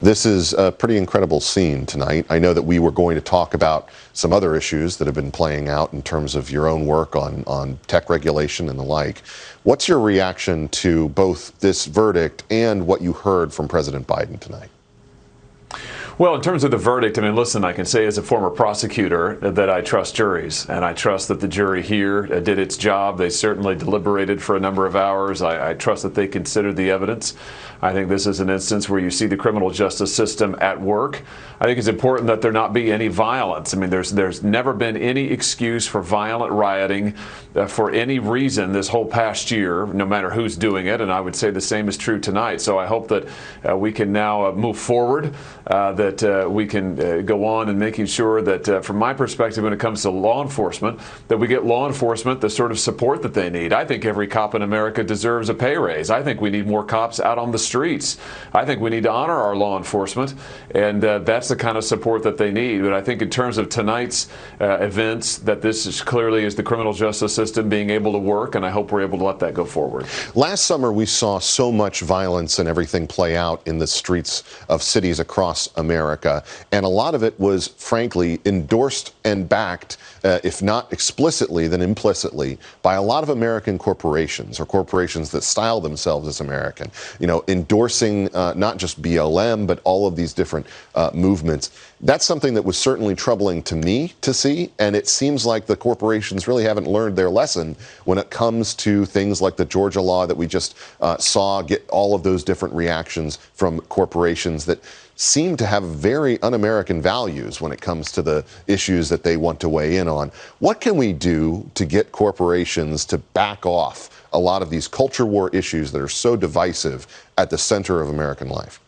This is a pretty incredible scene tonight. I know that we were going to talk about some other issues that have been playing out in terms of your own work on tech regulation and the like. What's your reaction to both this verdict and what you heard from President Biden tonight? Well, in terms of the verdict, I mean, listen, I can say as a former prosecutor that I trust juries, and I trust that the jury here did its job. They certainly deliberated for a number of hours. I trust that they considered the evidence. I think this is an instance where you see the criminal justice system at work. I think it's important that there not be any violence. I mean, there's never been any excuse for violent rioting for any reason this whole past year, no matter who's doing it, and I would say the same is true tonight. So I hope that we can now move forward, that we can go on and making sure that, from my perspective, when it comes to law enforcement, that we get law enforcement the sort of support that they need. I think every cop in America deserves a pay raise. I think we need more cops out on the streets. I think we need to honor our law enforcement, and that's the kind of support that they need. But I think in terms of tonight's events, that this is clearly is the criminal justice system being able to work, and I hope we're able to let that go forward. Last summer, we saw so much violence and everything play out in the streets of cities across America, and a lot of it was, frankly, endorsed and backed, if not explicitly, then implicitly, by a lot of American corporations, or corporations that style themselves as American, endorsing not just BLM, but all of these different movements. That's something that was certainly troubling to me to see, and it seems like the corporations really haven't learned their lesson when it comes to things like the Georgia law that we just saw get all of those different reactions from corporations that seem to have very un-American values when it comes to the issues that they want to weigh in on. What can we do to get corporations to back off a lot of these culture war issues that are so divisive at the center of American life?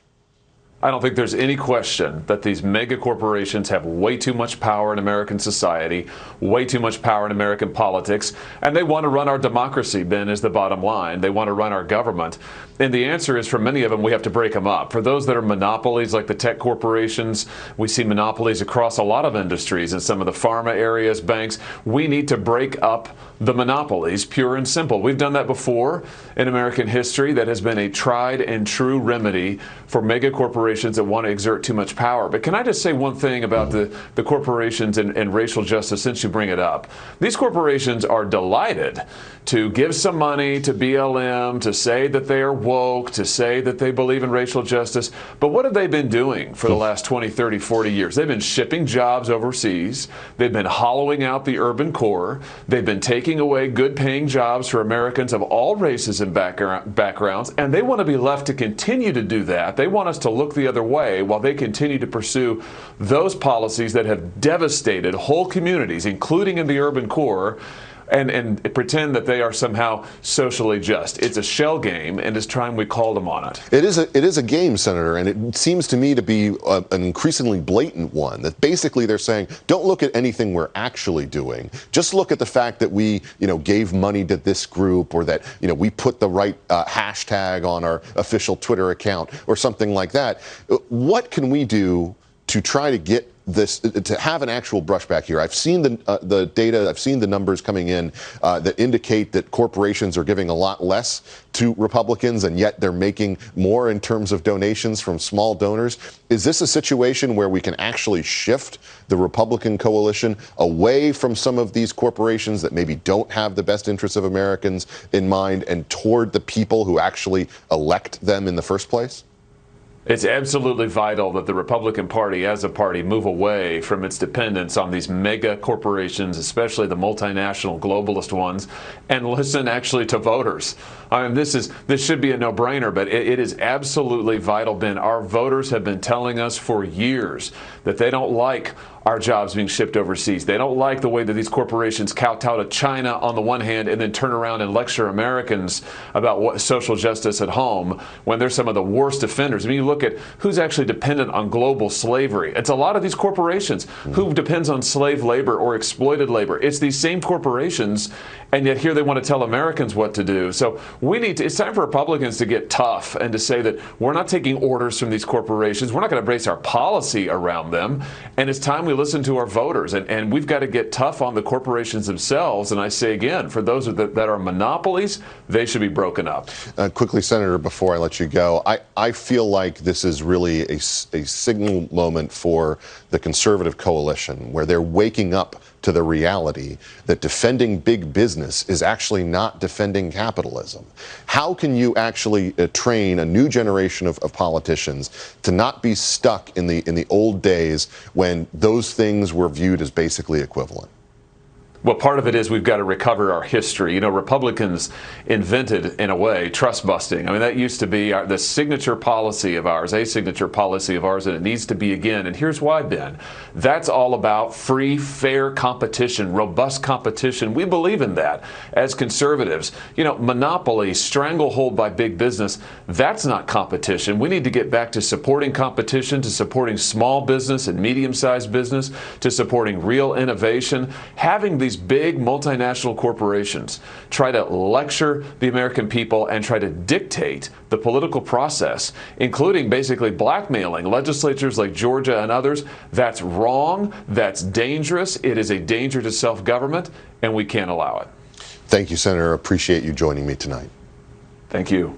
I don't think there's any question that these mega corporations have way too much power in American society, way too much power in American politics, and they want to run our democracy, Ben, is the bottom line. They want to run our government. And the answer is, for many of them, we have to break them up. For those that are monopolies, like the tech corporations, we see monopolies across a lot of industries in some of the pharma areas, banks. We need to break up the monopolies, pure and simple. We've done that before in American history. That has been a tried and true remedy for mega corporations that want to exert too much power. But can I just say one thing about the corporations and racial justice, since you bring it up? These corporations are delighted to give some money to BLM, to say that they are woke, to say that they believe in racial justice. But what have they been doing for the last 20, 30, 40 years? They've been shipping jobs overseas. They've been hollowing out the urban core. They've been taking away good-paying jobs for Americans of all races and backgrounds, and they want to be left to continue to do that. They want us to look the other way while they continue to pursue those policies that have devastated whole communities, including in the urban core, and pretend that they are somehow socially just. It's a shell game, and it's time we called them on it. It is a game, Senator, and it seems to me to be an increasingly blatant one, that basically they're saying, don't look at anything we're actually doing. Just look at the fact that we, gave money to this group, or that, we put the right hashtag on our official Twitter account, or something like that. What can we do to try to get this, to have an actual brushback here? I've seen the data, I've seen the numbers coming in that indicate that corporations are giving a lot less to Republicans, and yet they're making more in terms of donations from small donors. Is this a situation where we can actually shift the Republican coalition away from some of these corporations that maybe don't have the best interests of Americans in mind, and toward the people who actually elect them in the first place? It's absolutely vital that the Republican Party as a party move away from its dependence on these mega corporations, especially the multinational globalist ones, and listen actually to voters. I mean, this should be a no-brainer, but it is absolutely vital, Ben. Our voters have been telling us for years that they don't like our jobs being shipped overseas. They don't like the way that these corporations kowtow to China on the one hand and then turn around and lecture Americans about what social justice at home when they're some of the worst offenders. I mean, you look at who's actually dependent on global slavery. It's a lot of these corporations. Who depends on slave labor or exploited labor? It's these same corporations, and yet here they want to tell Americans what to do. So it's time for Republicans to get tough and to say that we're not taking orders from these corporations. We're not going to base our policy around them, and it's time we we listen to our voters. And we've got to get tough on the corporations themselves. And I say again, for those that are monopolies, they should be broken up. Quickly, Senator, before I let you go, I feel like this is really a signal moment for the conservative coalition, where they're waking up to the reality that defending big business is actually not defending capitalism. How can you actually train a new generation of politicians to not be stuck in the old days when those things were viewed as basically equivalent? Well, part of it is we've got to recover our history. You know, Republicans invented, in a way, trust busting. I mean, that used to be the signature policy of ours, a signature policy of ours, and it needs to be again. And here's why, Ben. That's all about free, fair competition, robust competition. We believe in that as conservatives. You know, monopoly, stranglehold by big business, that's not competition. We need to get back to supporting competition, to supporting small business and medium-sized business, to supporting real innovation. Having these big multinational corporations try to lecture the American people and try to dictate the political process, including basically blackmailing legislatures like Georgia and others, that's wrong, that's dangerous, it is a danger to self-government, and we can't allow it. Thank you, Senator. Appreciate you joining me tonight. Thank you.